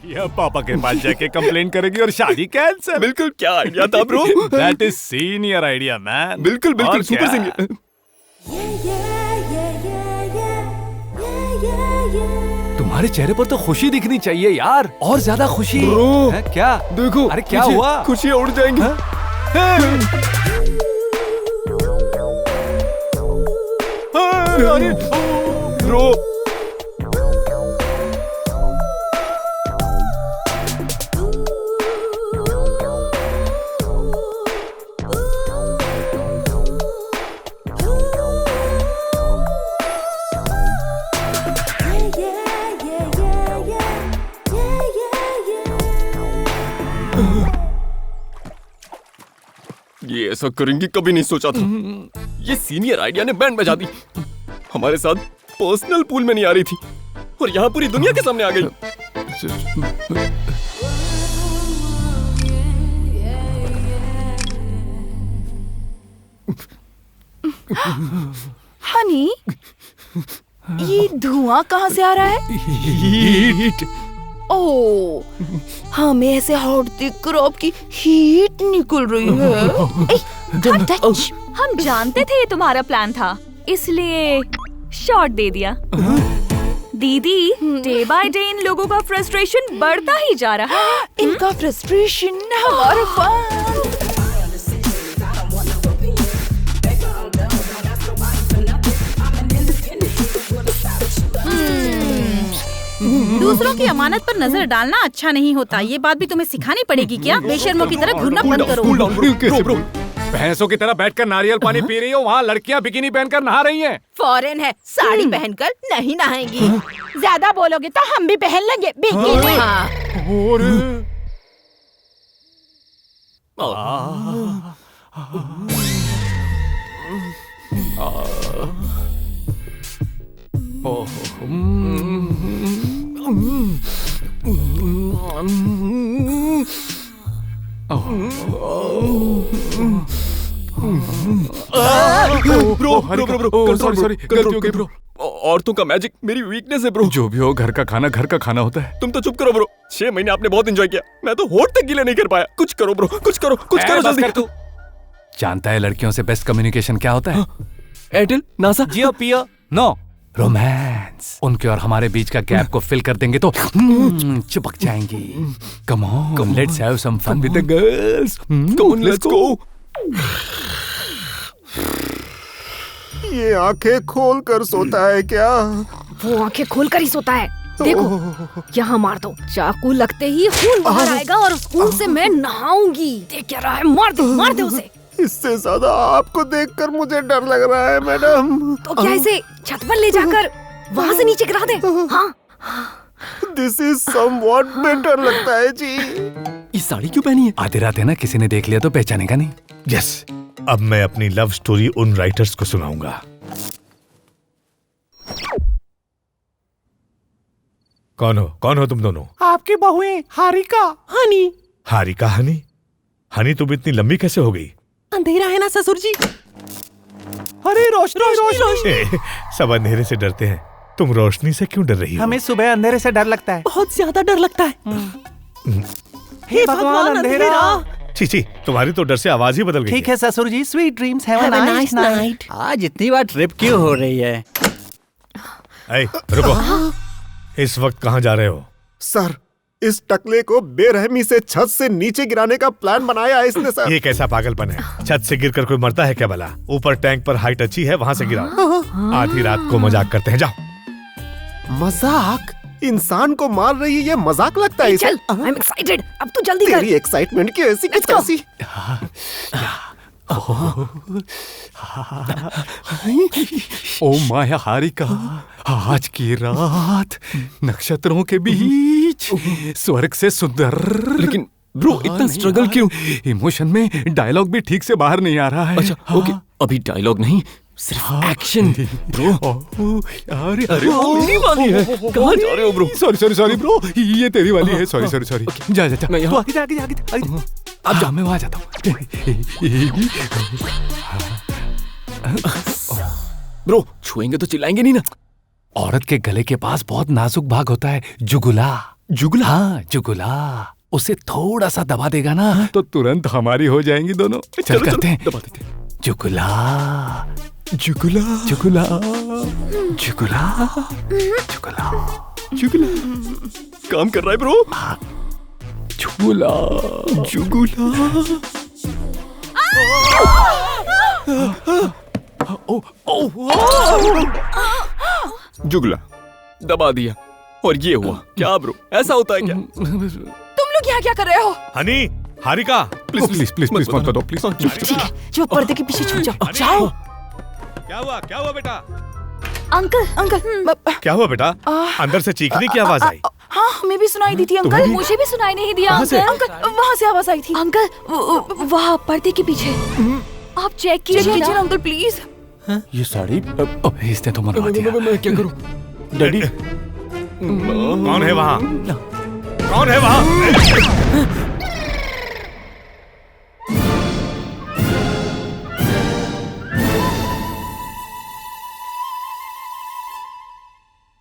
या पापा के पास जाके कंप्लेन करेगी और शादी कैंसिल। बिल्कुल, क्या आइडिया था bro. That is senior idea man. बिल्कुल बिल्कुल सुपर सीनियर। तुम्हारे चेहरे पर तो खुशी दिखनी चाहिए यार, और ज्यादा खुशी। ब्रो है क्या? देखो, अरे क्या हुआ? खुशियाँ उड़ जाएंगी। ब्रो ये ऐसा करेंगी कभी नहीं सोचा था। ये सीनियर आइडिया ने बैंड बजा दी। हमारे साथ पर्सनल पूल में नहीं आ रही थी और यहाँ पूरी दुनिया के सामने आ गई। हनी, ये धुआं कहाँ से आ रहा है? हीट। ओह, हमें ऐसे हॉट देखकर आपकी हीट निकल रही है। हम जानते थे ये तुम्हारा प्लान था, इसलिए शॉट दे दिया। दीदी, डे बाय डे इन लोगों का फ्रस्ट्रेशन बढ़ता ही जा रहा है। इनका फ्रस्ट्रेशन हमारा फन। दूसरों की अमानत पर नजर डालना अच्छा नहीं होता। ये बात भी तुम्हें सिखानी पड़ेगी क्या? बेशर्मों की तरह घूरना बंद करो। भैंसों की तरह बैठकर नारियल पानी पी रही हो, वहाँ लड़कियाँ बिकिनी पहनकर नहा रही हैं। फॉरेन है, साड़ी पहनकर नहीं नहाएंगी। ज्यादा बोलोगे तो हम भी पहन लेंगे बिकिनी। ब्रो सॉरी गलती हो गई ब्रो। औरतों का मैजिक मेरी वीकनेस है ब्रो। जो भी हो, घर का खाना होता है। तुम तो चुप करो ब्रो। 6 महीने आपने बहुत एंजॉय किया, मैं तो होठ तक गीले नहीं कर पाया। कुछ करो ब्रो, कुछ करो जल्दी। तू जानता है लड़कियों से बेस्ट कम्युनिकेशन क्या होता है? एयरटेल, नासा, जियो पियो। No, romance. उनके और हमारे बीच का गैप को फिल कर देंगे तो चिपक जाएंगी। Come on, let's have some fun with the girls. Come on, let's go. ये आंखें खोल कर सोता है क्या? वो आंखें खोल कर ही सोता है। देखो, यहाँ मार दो। चाकू लगते ही खून बाहर आएगा और उस खून से मैं नहाऊंगी। देख क्या रहा है? मार दे उसे। इससे ज्यादा आपको देखकर मुझे डर लग रहा है मैडम। तो क्या इसे छत पर ले जाकर वहाँ से नीचे गिरा दे? हाँ, दिस इज समवॉट बेटर लगता है जी। ये साड़ी क्यों पहनी है? आधी रात है ना, किसी ने देख लिया तो पहचानेगा नहीं। यस, अब मैं अपनी लव स्टोरी उन राइटर्स को सुनाऊंगा। कौन हो तुम दोनों? आपकी बहुएं हारिका, हनी। हारिका, हनी तुम इतनी लंबी कैसे हो गई? अंधेरा है ना ससुर जी। अरे रोशनी। सब अंधेरे से डरते हैं, तुम रोशनी से क्यों डर रही हो? हमें सुबह अंधेरे से डर लगता है, बहुत ज्यादा डर लगता है। हे भगवान, अंधेरा। छी, तुम्हारी तो डर से आवाज ही बदल गई। ठीक है ससुर जी, sweet dreams, have a nice night. आज इतनी बार ट्रिप क्यों हो रही है? रुको, इस वक्त कहाँ जा रहे हो? सर, इस टकले को बेरहमी से छत से नीचे गिराने का प्लान बनाया है इसने सर। ये कैसा पागलपन है? छत से गिरकर कोई मरता है क्या भला? ऊपर टैंक पर हाइट अच्छी है, वहाँ से गिराओ। आधी रात को मजाक करते हैं, जाओ। मजाक? इंसान को मार रही है, ये मजाक लगता है? चल, आई एम एक्साइटेड। अब तू जल्दी कर। तेरी एक्साइटमेंट की ऐसी कैसी? ओ माया हारिका, आज की रात नक्षत्रों के बीच स्वर्ग से सुंदर। लेकिन ब्रो, इतना स्ट्रगल क्यों? इमोशन में डायलॉग भी ठीक से बाहर नहीं आ रहा है। अच्छा, ओके, अभी डायलॉग नहीं, सिर्फ एक्शन। ब्रो, अरे वो मेरी वाली है। कहाँ जा रहे हो ब्रो? सॉरी ब्रो, ये तेरी वाली है। सॉरी। जा मैं यहाँ। आगे। अब जा, मैं वहां जाता हूँ। ब्रो, छुएंगे तो चिल्लाएंगे नहीं ना? औरत के गले के पास बहुत नाजुक भाग होता है, जुगुला। जुगला? हाँ जुगला। उसे थोड़ा सा दबा देगा ना तो तुरंत हमारी हो जाएंगी दोनों। चल करते हैं। दबा देते हैं। जुगला जुगला जुगला जुगला जुगला जुगला काम कर रहा है ब्रो। जुगला जुगला जुगला दबा दिया और ये हुआ क्या ब्रो? ऐसा होता है क्या? तुम लोग यहाँ क्या कर रहे हो? Honey, Harika, please please please please मत करो प्लीज। ठीक है, जो पर्दे के पीछे छुप जाओ। जाओ। क्या हुआ बेटा? अंकल अंकल क्या हुआ बेटा? अंदर से चीखने की आवाज आई। हाँ हमें भी सुनाई दी थी अंकल। मुझे भी सुनाई नहीं दिया कहाँ से? अंकल। वहाँ से आवाज आई थी। अंकल वहाँ पर्दे के पीछे आप चेक कीजिए कीजिए अंकल प्लीज। ये साड़ी इसने तो मरवा दिया। मैं क्या करूं? डैडी कौन है वहाँ? कौन है वहाँ?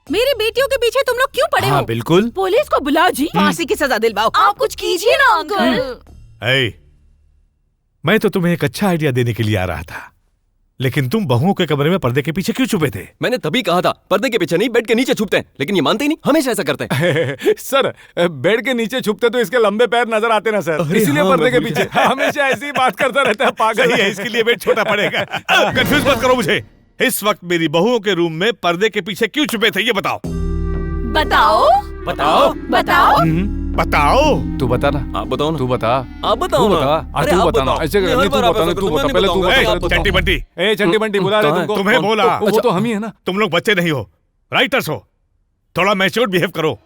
मेरी बेटियों के पीछे तुम लोग क्यों पड़े हाँ हो? बिल्कुल। पुलिस को बुलाओ जी, फांसी की सजा दिलवाओ। आप कुछ कीजिए ना अंकल। ऐ, मैं तो तुम्हें एक अच्छा आइडिया देने के लिए आ रहा था, लेकिन तुम बहुओं के कमरे में पर्दे के पीछे क्यों छुपे थे? मैंने तभी कहा था पर्दे के पीछे नहीं बेड के नीचे छुपते हैं, लेकिन ये मानते ही नहीं, हमेशा ऐसा करते हैं। सर बेड के नीचे छुपते तो इसके लंबे पैर नजर आते ना सर, इसीलिए हाँ, पर्दे के मैं पीछे हमेशा ऐसी ही बात करता रहता है पागल सही है, इसके लिए बेड छोटा पड़ेगा। कंफ्यूज मत करो मुझे। इस वक्त मेरी बहुओं के रूम में पर्दे के पीछे क्यों छुपे थे ये बताओ। बताओ बताओ बताओ। बताओ। तू बता ना। आप बताओ ना। तू बता। आप बताओ तू ना। बता। अरे तू आप बता ना। बताओ। ऐसे नहीं, नहीं, हर तू बार आप बता ना, ऐसा तू करते हो, बता मैं पहले, तू बताऊंगा। बता। चंटी बंटी, ए चंटी बंटी बुला रहे तुमको। तुम्हें बोला। वो तो हम ही है ना। तुम लोग बच्चे नहीं हो, राइटर्स हो, थोड़ा मैच्योर बिहेव करो।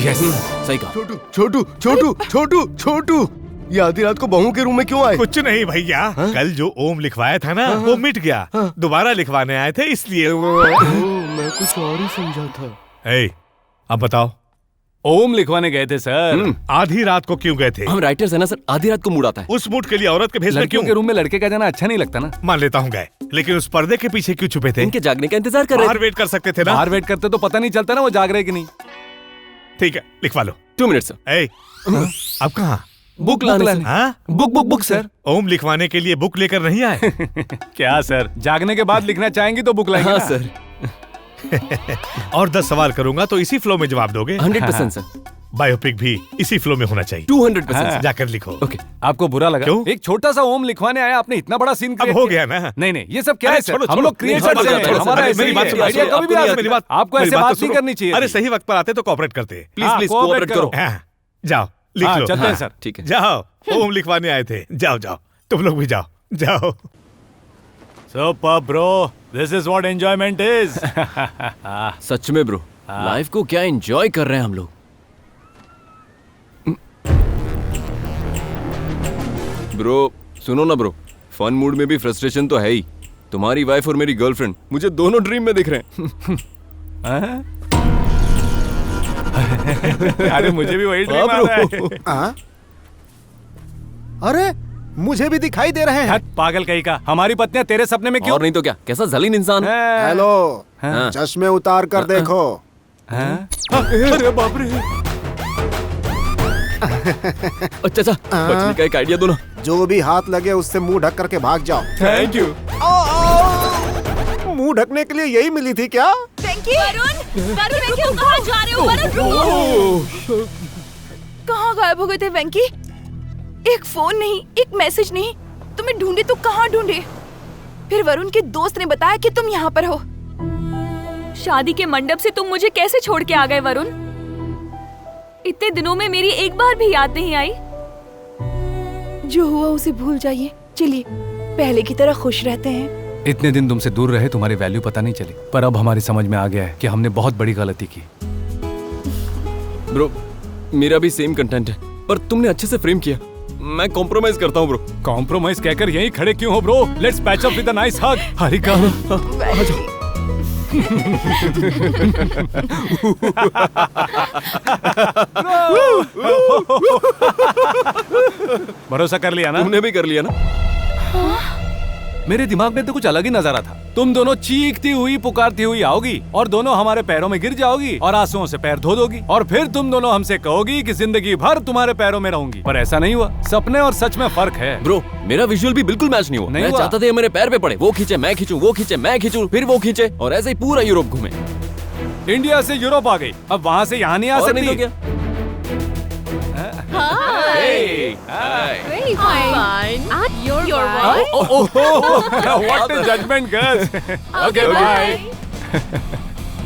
यस सही कहा। छोटू छोटू छोटू छोटू छोटू, ये आधी रात को बहू के रूम में क्यों आए? कुछ नहीं भैया, कल जो ओम लिखवाया था ना वो मिट गया, दोबारा लिखवाने आए थे इसलिए। मैं कुछ और ही समझा था। ए, अब बताओ, ओम लिखवाने गए थे सर। आधी रात को क्यों गए थे? हम राइटर्स है ना सर, आधी रात को मूड आता है। उस मूड के लिए औरत के भेस में लड़कियों क्यों? के रूम में लड़के का जाना अच्छा नहीं लगता ना। मान लेता हूँ गए, लेकिन उस पर्दे के पीछे क्यों छुपे थे? इनके जागने का इंतजार कर रहे बाहर वेट कर सकते थे ना। बाहर वेट करते तो पता नहीं चलता ना वो जाग रहे कि नहीं। ठीक है, लिखवा लो। 2 मिनट सर। ए, अब कहाँ? बुक लाने से। हाँ? Book sir. ओम लिखवाने के लिए बुक लेकर नहीं आए? क्या सर, जागने के बाद लिखना चाहेंगी तो बुक लाएंगे हाँ ना। सर। और 10 सवाल करूंगा तो इसी फ्लो में जवाब दोगे? 100% सर। बायोपिक भी इसी फ्लो में होना चाहिए। 200% सर। जाकर लिखो। ओके। आपको बुरा लगा? क्यों? एक छोटा सा ओम लिखवाने आया, आपने इतना बड़ा सीन अब हो गया ना। नहीं नहीं, ये सब क्या अरे है सर? छोड़ो, हम लोग छोड़ो। क्रिएटर्स नहीं, हैं, छोड़ो, हमारा छोड़ो, ऐसे मेरी ही बात है। सुनो, आइडिया कभी भी आ आपको सकता है। आपको मेरी ऐसे बात बात तो नहीं सुनो। करनी चाहिए। अरे सही वक्त पर आते तो कोऑपरेट करते। प्लीज हाँ, प्लीज cooperate कोऑपरेट करो। हाँ, जाओ लिख हाँ, लो। चलते हैं सर। ठीक है। जाओ, ओम लिखवाने आए थे। जाओ जाओ, तुम लोग भी जाओ जाओ। Super bro, this is what enjoyment is. सच में ब्रो, लाइफ को क्या एंजॉय कर रहे हैं हम लोग। ब्रो सुनो ना ब्रो, फन मूड में भी फ्रस्ट्रेशन तो है ही। तुम्हारी वाइफ और मेरी गर्लफ्रेंड मुझे दोनों ड्रीम में दिख रहे हैं। अरे मुझे भी वही ड्रीम आ रहा है। अरे मुझे भी दिखाई दे रहे हैं। हट पागल कहीं का, हमारी पत्नियां तेरे सपने में क्यों? और नहीं तो क्या, कैसा जलीन इंसान है। हेलो, हाँ। चश्मे उतार कर देखो। अरे बाप रे। अच्छा अच्छा, बचने का एक आइडिया दो ना। जो भी हाथ लगे उससे मुंह ढक करके भाग जाओ। Thank you. मुंह ढकने के लिए यही मिली थी क्या? वरुण कहाँ जा रहे हो? वरुण कहाँ गायब हो गए थे वेंकी? एक फोन नहीं, एक मैसेज नहीं, तुम्हें ढूंढे तो कहाँ ढूंढे? फिर वरुण के दोस्त ने बताया कि तुम यहाँ पर हो। शादी के मंडप से तुम मुझे कैसे छोड़ के आ गए वरुण? इतने दिनों में मेरी एक बार भी याद नहीं आई। जो हुआ उसे भूल जाइए, चलिए पहले की तरह खुश रहते हैं। इतने दिन तुमसे दूर रहे, तुम्हारी वैल्यू पता नहीं चली, पर अब हमारी समझ में आ गया है कि हमने बहुत बड़ी गलती की। ब्रो मेरा भी सेम कंटेंट है, पर तुमने अच्छे से फ्रेम किया। मैं कॉम्प्रोमाइज करता हूँ ब्रो। कॉम्प्रोमाइज कहकर यहीं खड़े क्यों हो bro? Let's patch up with a nice hug. Harika भरोसा कर लिया ना? तुमने भी कर लिया ना? मेरे दिमाग में तो कुछ अलग ही नजारा था। तुम दोनों चीखती हुई पुकारती हुई आओगी और दोनों हमारे पैरों में गिर जाओगी और आंसुओं से पैर धो दोगी और फिर तुम दोनों हमसे कहोगी कि जिंदगी भर तुम्हारे पैरों में रहूंगी। पर ऐसा नहीं हुआ। सपने और सच में फर्क है। ब्रो, मेरा विजुअल भी बिल्कुल मैच नहीं हुआ। नहीं मैं हुआ। चाहता था ये मेरे पैर पे पड़े, वो खींचे मैं खींचूं, वो खींचे मैं खींचूं, फिर वो खींचे और ऐसे ही पूरा यूरोप घूमे। इंडिया से यूरोप आ गई, अब वहाँ से यहाँ नहीं आ और सकती। नहीं तो क्या? Hey, hi. Very fine. You're right. What a judgment, girls. Okay, bye.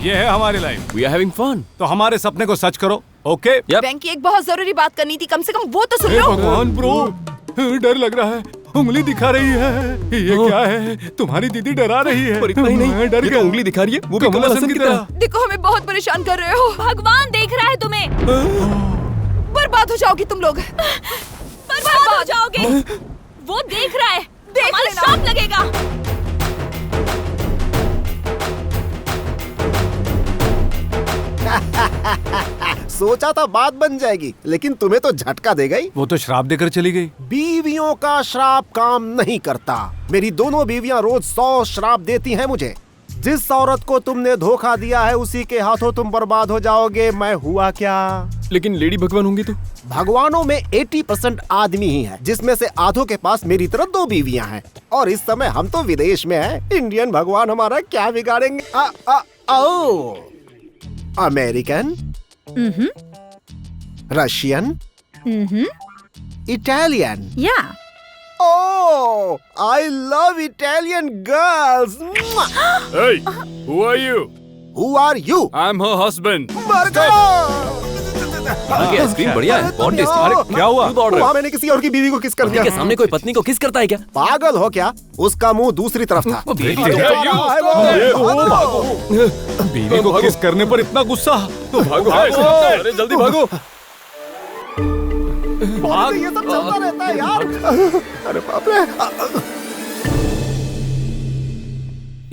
ये है हमारी life. We are having fun. तो हमारे सपने को सच करो, ओके? Yep. वेंकी, एक बहुत जरूरी बात करनी थी, कम से कम वो तो सुन हे लो। भगवान ब्रो, डर लग रहा है। उंगली दिखा रही है। ये क्या है? तुम्हारी दीदी डरा रही है। पर इतना ही नहीं, मैं डर ये गया। तो उंगली दिखा रही है, वो भी कमल हसन की तरह। देखो, हमें बहुत परेशान कर रहे हो। भगवान देख रहा है तुम्हें। बर्बाद हो जाओगी तुम लोग। बर्बाद हो जाओगे। वो देख रहा है। देख हमारा लेना। श्राप लगेगा। सोचा था बात बन जाएगी, लेकिन तुम्हें तो झटका दे गई। वो तो श्राप देकर चली गई। बीवियों का श्राप काम नहीं करता। मेरी दोनों बीवियां रोज 100 श्राप देती हैं मुझे। जिस औरत को तुमने धोखा दिया है उसी के हाथों तुम बर्बाद हो जाओगे। मैं हुआ क्या? लेकिन लेडी भगवान होंगी तो? भगवानों में 80% आदमी ही है, जिसमें से आधों के पास मेरी तरह 2 बीवियां हैं। और इस समय हम तो विदेश में हैं। इंडियन भगवान हमारा क्या बिगाड़ेंगे? American, Russian, Italian. या Oh, I love Italian girls. Hey, who are you? Who are you? I'm her husband. Burger! आगे आइसक्रीम बढ़िया है, बहुत टेस्टी। अरे, क्या हुआ? क्यों दौड़ रहे हो? वहाँ मैंने किसी और की बीवी को किस कर पति दिया। के सामने कोई पत्नी को किस करता है क्या? पागल हो क्या? उसका मुंह दूसरी तरफ था। बीवी को किस करने पर इतना गुस्सा? तो भागो, अरे जल्दी भागो। भाग, ये सब चलता रहता है यार। अरे बाप रे।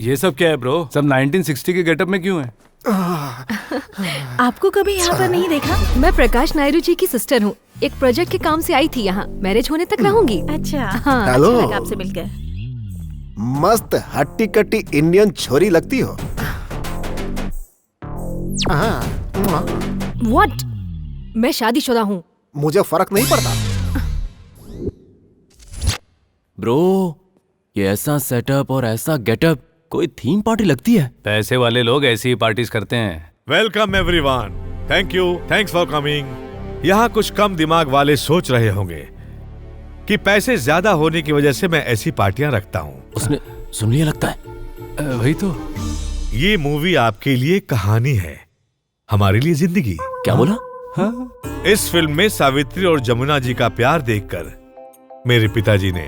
ये सब क्या है ब्रो? सब 1960 के गेटअप में क्यों है? आपको कभी यहाँ पर नहीं देखा? मैं प्रकाश नायडू जी की सिस्टर हूँ। एक प्रोजेक्ट के काम से आई थी यहाँ। मैरिज होने तक रहूंगी। अच्छा। हाँ। हेलो, आपसे मिलकर। मस्त हट्टी कट्टी इंडियन छोरी लगती हो। What? मैं शादीशुदा हूँ। मुझे फर्क नहीं पड़ता। ब्रो, ये ऐसा सेटअप और ऐसा गेटअप कोई थीम पार्टी लगती है। पैसे वाले लोग ऐसी ही पार्टीज करते हैं। Welcome everyone. Thank you, thanks for coming. यहाँ कुछ कम दिमाग वाले सोच रहे होंगे कि पैसे ज्यादा होने की वजह से मैं ऐसी पार्टियां रखता हूँ। उसने सुन लिया लगता है। वही तो। ये मूवी आपके लिए कहानी है, हमारे लिए जिंदगी। क्या बोला? इस फिल्म में सावित्री और जमुना जी का प्यार देखकर मेरे पिताजी ने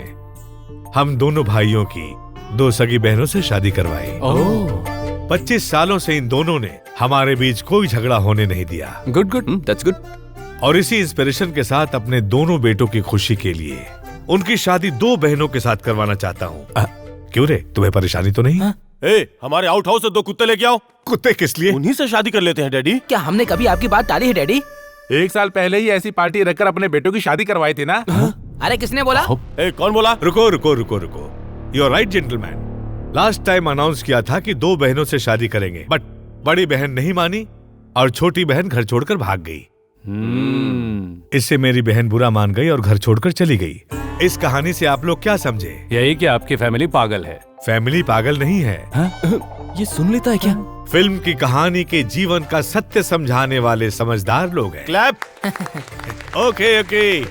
हम दोनों भाइयों की 2 सगी बहनों से शादी करवाई। 25 सालों से इन दोनों ने हमारे बीच कोई झगड़ा होने नहीं दिया। Good good, that's good. और इसी इंस्पिरेशन के साथ अपने दोनों बेटों की खुशी के लिए उनकी शादी 2 बहनों के साथ करवाना चाहता हूँ। क्यों रे, तुम्हें परेशानी तो नहीं? हमारे आउट हाउस से 2 कुत्ते लेके आओ। कुत्ते किस लिए? उन्हीं से शादी कर लेते हैं डैडी। क्या हमने कभी आपकी बात टाली है डैडी? 1 साल पहले ही ऐसी पार्टी रखकर अपने बेटों की शादी करवाई थी ना। अरे किसने बोला? कौन बोला? रुको रुको रुको रुको। You are right gentleman. Last time announce किया था कि 2 बहनों से शादी करेंगे, बट बड़ी बहन नहीं मानी और छोटी बहन घर छोड़कर भाग गई। इससे मेरी बहन बुरा मान गई और घर छोड़कर चली गई। इस कहानी से आप लोग क्या समझे? यही कि आपकी फैमिली पागल है। फैमिली पागल नहीं है। ये सुन लेता है क्या? फिल्म की कहानी के जीवन का सत्य समझाने वाले समझदार लोग हैं। क्लैप। ओके ओके,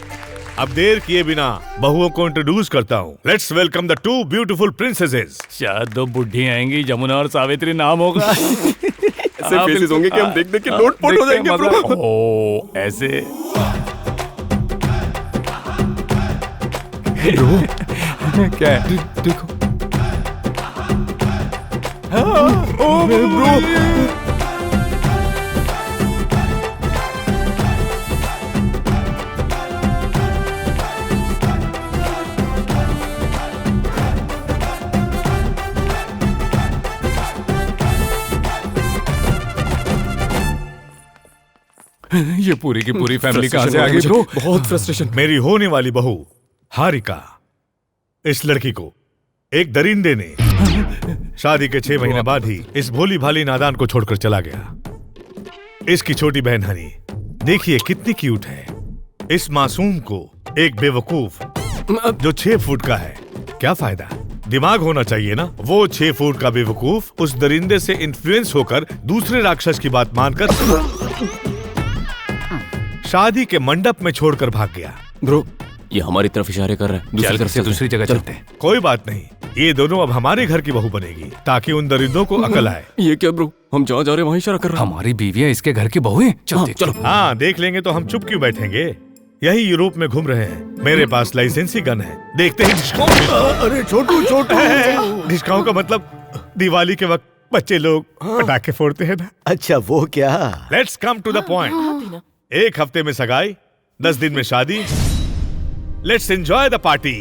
अब देर किए बिना बहुओं को इंट्रोड्यूस करता हूँ। Let's welcome the 2 beautiful princesses. शायद 2 बुढ़ी आएंगी, जमुना और सावित्री नाम होगा। ऐसे फेसेस होंगे कि हम देख देख के लोटपोट हो जाएंगे ब्रो। ओ, ऐसे क्या है? देखो। ये पूरी की पूरी फैमिली कहाँ से आ गई ब्रो? बहुत फ्रस्ट्रेशन। मेरी होने वाली बहू हारिका इस लड़की को एक दरिंदे ने शादी के 6 महीने बाद ही इस भोली भाली नादान को छोड़कर चला गया। इसकी छोटी बहन हनी देखिए कितनी क्यूट है। इस मासूम को एक बेवकूफ जो 6 फुट का है, क्या फायदा? दिमाग होना चाहिए ना। वो 6 फुट का बेवकूफ उस दरिंदे से इन्फ्लुएंस होकर दूसरे राक्षस की बात मानकर शादी के मंडप में छोड़कर भाग गया। ब्रो, ये हमारी तरफ इशारे कर रहा है। दूसरी तरफ से दूसरी जगह चलते हैं। कोई बात नहीं, ये दोनों अब हमारे घर की बहू बनेगी ताकि उन दरिंदों को अकल आए। ये क्या ब्रो, हम जहाँ जा रहे हैं वहीं इशारा कर रहा है। हमारी बीवियां इसके घर की बहू हैं। चलो। हाँ, देख लेंगे तो हम चुप क्यों बैठेंगे? यही यूरोप में घूम रहे हैं। मेरे पास लाइसेंसी गन है, देखते ही अरे छोटू ढिशकाओं का मतलब दिवाली के वक्त बच्चे लोग पटाखे फोड़ते हैं ना। अच्छा वो क्या? Let's come to the point. 1 हफ्ते में सगाई, 10 दिन में शादी। Let's enjoy the party.